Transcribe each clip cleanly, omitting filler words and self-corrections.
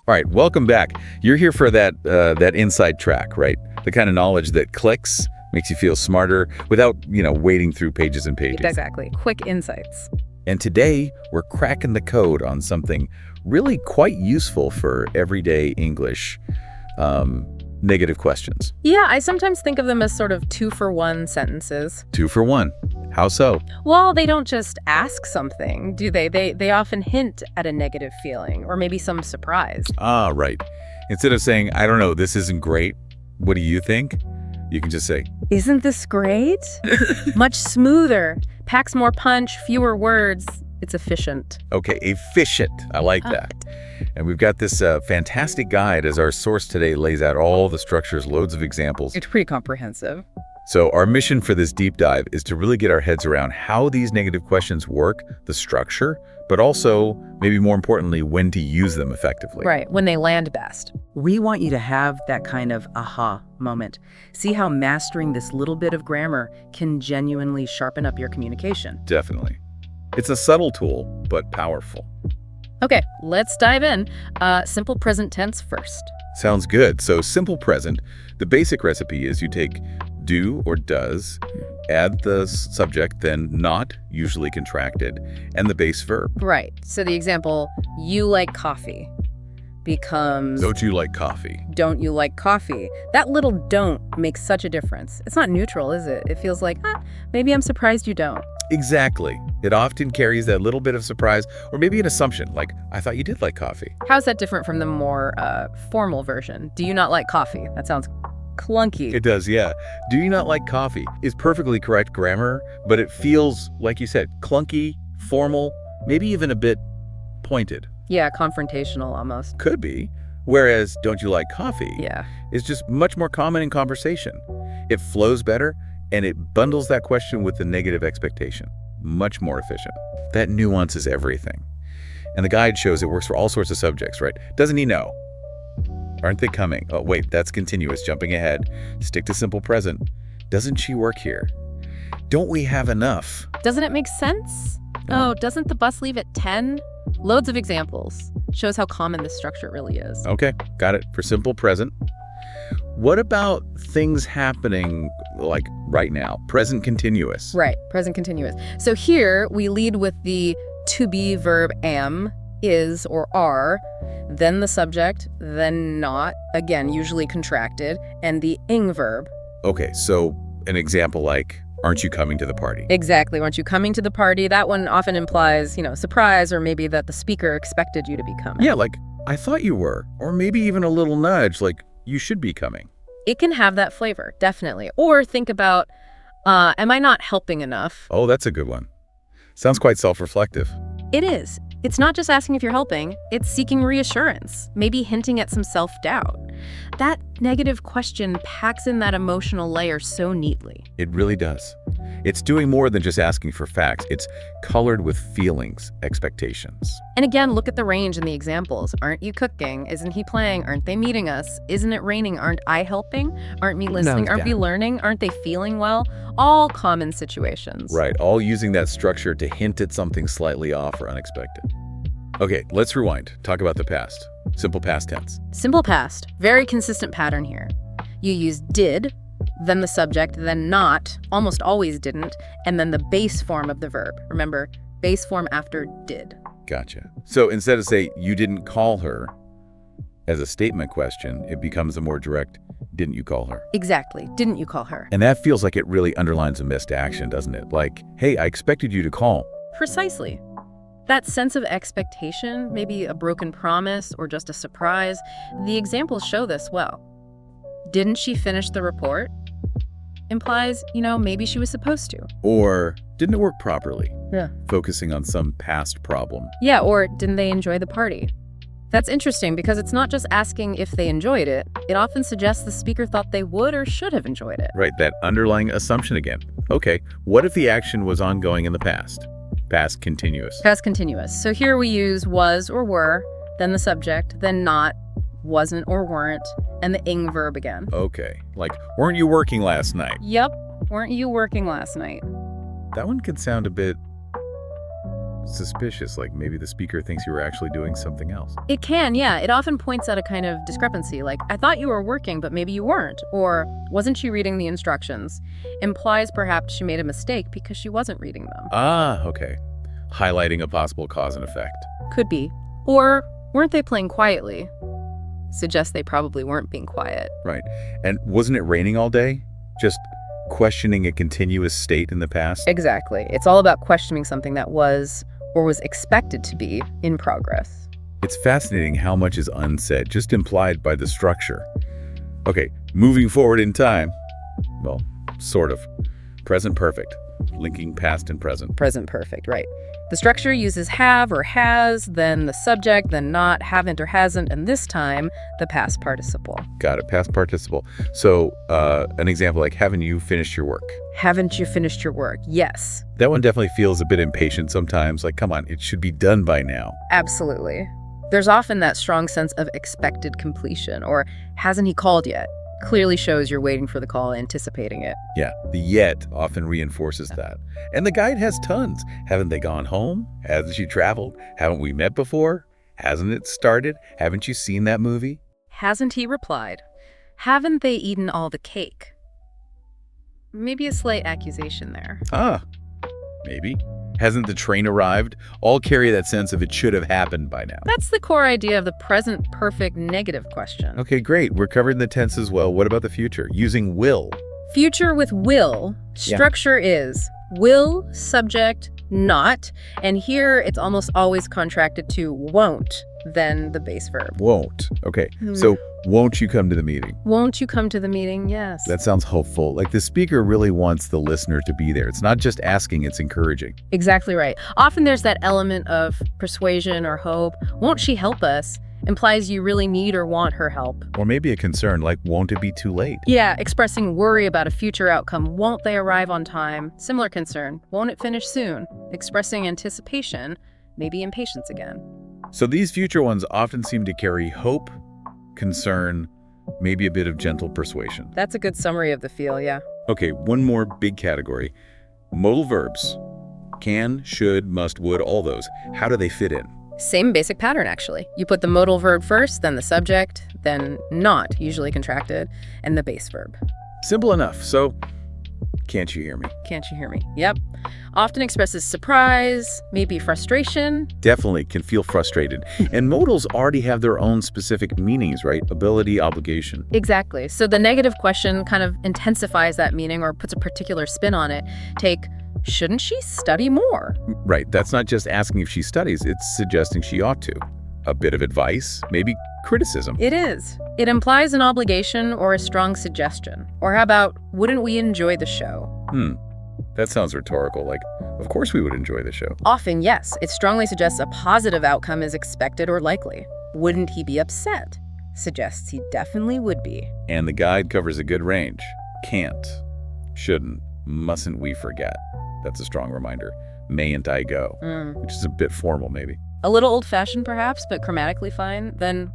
All right, welcome back. You're here for that inside track, right? The kind of knowledge that clicks, makes you feel smarter without, wading through pages and pages. Exactly. Quick insights. And today, we're cracking the code on something really quite useful for everyday English negative questions. Yeah, I sometimes think of them as sort of 2-for-1 sentences. 2 for 1. How so? Well, they don't just ask something, do they? They often hint at a negative feeling or maybe some surprise. Ah, right. Instead of saying, I don't know, this isn't great, what do you think? You can just say, Isn't this great? Much smoother. Packs more punch, fewer words. It's efficient. okay, efficient. I like that. And we've got this fantastic guide as our source today lays out all the structures, loads of examples. It's pretty comprehensive. So our mission for this deep dive is to really get our heads around how these negative questions work, the structure, but also, maybe more importantly, when to use them effectively. Right, when they land best. We want you to have that kind of aha moment. See how mastering this little bit of grammar can genuinely sharpen up your communication. Definitely. It's a subtle tool, but powerful. Okay, let's dive in. Simple present tense first. Sounds good. So simple present, the basic recipe is you take do or does, add the subject, then not, usually contracted, and the base verb. Right, so the example, you like coffee, becomes Don't you like coffee? don't you like coffee? That little don't makes such a difference. It's not neutral, is it? It feels like, maybe I'm surprised you don't. Exactly. It often carries that little bit of surprise or maybe an assumption, like, I thought you did like coffee. How's that different from the more formal version? Do you not like coffee? That sounds clunky. It does, yeah. Do you not like coffee is perfectly correct grammar, but it feels, like you said, clunky, formal, maybe even a bit pointed. Yeah, confrontational almost. Could be. Whereas don't you like coffee Yeah. is just much more common in conversation. It flows better and it bundles that question with the negative expectation. Much more efficient. That nuance is everything. And the guide shows it works for all sorts of subjects, right? Doesn't he know? Aren't they coming? Oh, wait, that's continuous. Jumping ahead. Stick to simple present. Doesn't she work here? Don't we have enough? Doesn't it make sense? Oh, doesn't the bus leave at 10? Loads of examples. Shows how common this structure really is. Okay, got it. For simple present. What about things happening like right now? Present continuous. Right, present continuous. So here we lead with the to be verb am, is, or are, then the subject, then not, again, usually contracted, and the ing verb. Okay, so an example like, aren't you coming to the party? Exactly. Aren't you coming to the party? That one often implies, surprise, or maybe that the speaker expected you to be coming. Yeah, like, I thought you were. Or maybe even a little nudge, like, you should be coming. It can have that flavor, definitely. Or think about, am I not helping enough? Oh, that's a good one. Sounds quite self-reflective. It is. It's not just asking if you're helping, it's seeking reassurance, maybe hinting at some self-doubt. That negative question packs in that emotional layer so neatly. It really does. It's doing more than just asking for facts. It's colored with feelings, expectations. And again, look at the range in the examples. Aren't you cooking? Isn't he playing? Aren't they meeting us? Isn't it raining? Aren't I helping? Aren't me listening? Aren't we learning? Aren't they feeling well? All common situations. Right, all using that structure to hint at something slightly off or unexpected. Okay, let's rewind. Talk about the past. Simple past tense. Simple past. Very consistent pattern here. You use did, then the subject, then not, almost always didn't, and then the base form of the verb. Remember, base form after did. Gotcha. So instead of say, you didn't call her, as a statement question, it becomes a more direct, didn't you call her? Exactly. Didn't you call her? And that feels like it really underlines a missed action, doesn't it? Like, hey, I expected you to call. Precisely. That sense of expectation, maybe a broken promise or just a surprise, the examples show this well. Didn't she finish the report? Implies, maybe she was supposed to. Or, didn't it work properly? Yeah. Focusing on some past problem. Yeah, or didn't they enjoy the party? That's interesting because it's not just asking if they enjoyed it. It often suggests the speaker thought they would or should have enjoyed it. Right, that underlying assumption again. Okay, what if the action was ongoing in the past? Past continuous. Past continuous. So here we use was or were, then the subject, then not, wasn't or weren't, and the ing verb again. Okay, like, weren't you working last night? Yep, weren't you working last night? That one could sound a bit suspicious, like maybe the speaker thinks you were actually doing something else. It can, yeah. It often points at a kind of discrepancy, like, I thought you were working, but maybe you weren't. Or, wasn't she reading the instructions? Implies perhaps she made a mistake because she wasn't reading them. Ah, okay. Highlighting a possible cause and effect. Could be. Or, weren't they playing quietly? Suggests they probably weren't being quiet. Right. And wasn't it raining all day? Just questioning a continuous state in the past? Exactly. It's all about questioning something that was, or was expected to be, in progress. It's fascinating how much is unsaid, just implied by the structure. Okay, moving forward in time. Well, sort of. Present perfect, linking past and present. Present perfect, right. The structure uses have or has, then the subject, then not, haven't or hasn't, and this time, the past participle. Got it, past participle. So, an example like, haven't you finished your work? Haven't you finished your work? Yes. That one definitely feels a bit impatient sometimes, like, come on, it should be done by now. Absolutely. There's often that strong sense of expected completion, or hasn't he called yet? Clearly shows you're waiting for the call, anticipating it. Yeah, the yet often reinforces that. And the guide has tons. Haven't they gone home? Hasn't she traveled? Haven't we met before? Hasn't it started? Haven't you seen that movie? Hasn't he replied? Haven't they eaten all the cake? Maybe a slight accusation there. Ah, maybe. Hasn't the train arrived? All carry that sense of it should have happened by now. That's the core idea of the present perfect negative question. Okay, great. We're covering the tense as well. What about the future? Using will. Future with will, structure is will, subject, not, and here it's almost always contracted to won't, then the base verb. Won't. Okay, so won't you come to the meeting? Won't you come to the meeting? Yes. That sounds hopeful. Like the speaker really wants the listener to be there. It's not just asking, it's encouraging. Exactly right. Often there's that element of persuasion or hope. Won't she help us? Implies you really need or want her help. Or maybe a concern like, won't it be too late? Yeah, expressing worry about a future outcome. Won't they arrive on time? Similar concern. Won't it finish soon? Expressing anticipation, maybe impatience again. So these future ones often seem to carry hope, concern, maybe a bit of gentle persuasion. That's a good summary of the feel, yeah. Okay, one more big category. Modal verbs. Can, should, must, would, all those. How do they fit in? Same basic pattern, actually. You put the modal verb first, then the subject, then not, usually contracted, and the base verb. Simple enough. So, can't you hear me? Can't you hear me? Yep. Often expresses surprise, maybe frustration. Definitely can feel frustrated. And modals already have their own specific meanings, right? Ability, obligation. Exactly. So the negative question kind of intensifies that meaning or puts a particular spin on it. Take, shouldn't she study more? Right. That's not just asking if she studies. It's suggesting she ought to. A bit of advice, maybe criticism. It is. It implies an obligation or a strong suggestion. Or how about, wouldn't we enjoy the show? That sounds rhetorical, like, of course we would enjoy the show. Often, yes. It strongly suggests a positive outcome is expected or likely. Wouldn't he be upset? Suggests he definitely would be. And the guide covers a good range. Can't, shouldn't, mustn't we forget. That's a strong reminder. Mayn't I go? Which is a bit formal, maybe. A little old-fashioned, perhaps, but grammatically fine. Then,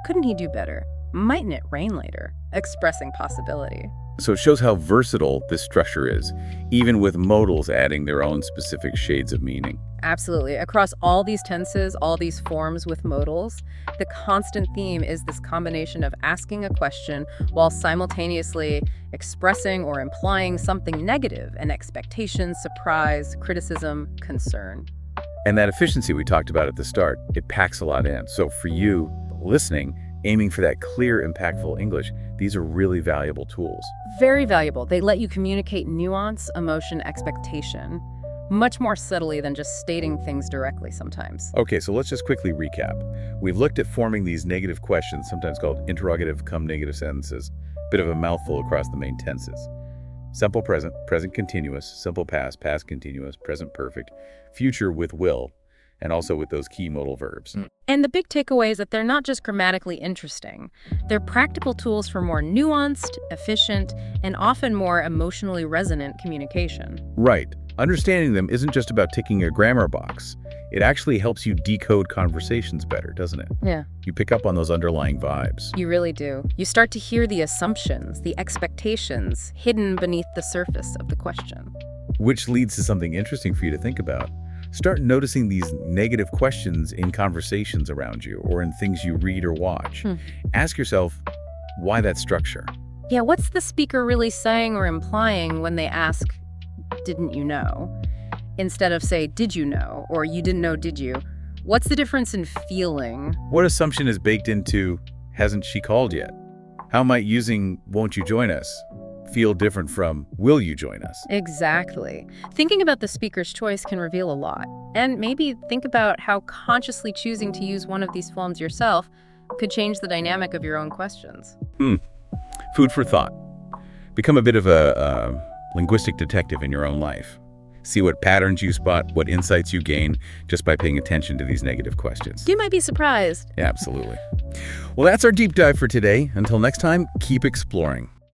couldn't he do better? Mightn't it rain later? Expressing possibility. So it shows how versatile this structure is, even with modals adding their own specific shades of meaning. Absolutely. Across all these tenses, all these forms with modals, the constant theme is this combination of asking a question while simultaneously expressing or implying something negative, an expectation, surprise, criticism, concern. And that efficiency we talked about at the start, it packs a lot in. So for you listening, aiming for that clear, impactful English, these are really valuable tools. Very valuable. They let you communicate nuance, emotion, expectation, much more subtly than just stating things directly sometimes. Okay, so let's just quickly recap. We've looked at forming these negative questions, sometimes called interrogative-cum-negative sentences, bit of a mouthful across the main tenses. Simple present, present continuous, simple past, past continuous, present perfect, future with will, and also with those key modal verbs. And the big takeaway is that they're not just grammatically interesting. They're practical tools for more nuanced, efficient, and often more emotionally resonant communication. Right. Understanding them isn't just about ticking a grammar box. It actually helps you decode conversations better, doesn't it? Yeah. You pick up on those underlying vibes. You really do. You start to hear the assumptions, the expectations hidden beneath the surface of the question. Which leads to something interesting for you to think about. Start noticing these negative questions in conversations around you or in things you read or watch. Ask yourself, why that structure? Yeah, what's the speaker really saying or implying when they ask, didn't you know? Instead of say, did you know? Or you didn't know, did you? What's the difference in feeling? What assumption is baked into, hasn't she called yet? How might using won't you join us feel different from will you join us? Exactly. Thinking about the speaker's choice can reveal a lot. And maybe think about how consciously choosing to use one of these forms yourself could change the dynamic of your own questions. Food for thought. Become a bit of a linguistic detective in your own life. See what patterns you spot, what insights you gain just by paying attention to these negative questions. You might be surprised. Yeah, absolutely. Well, that's our deep dive for today. Until next time, keep exploring.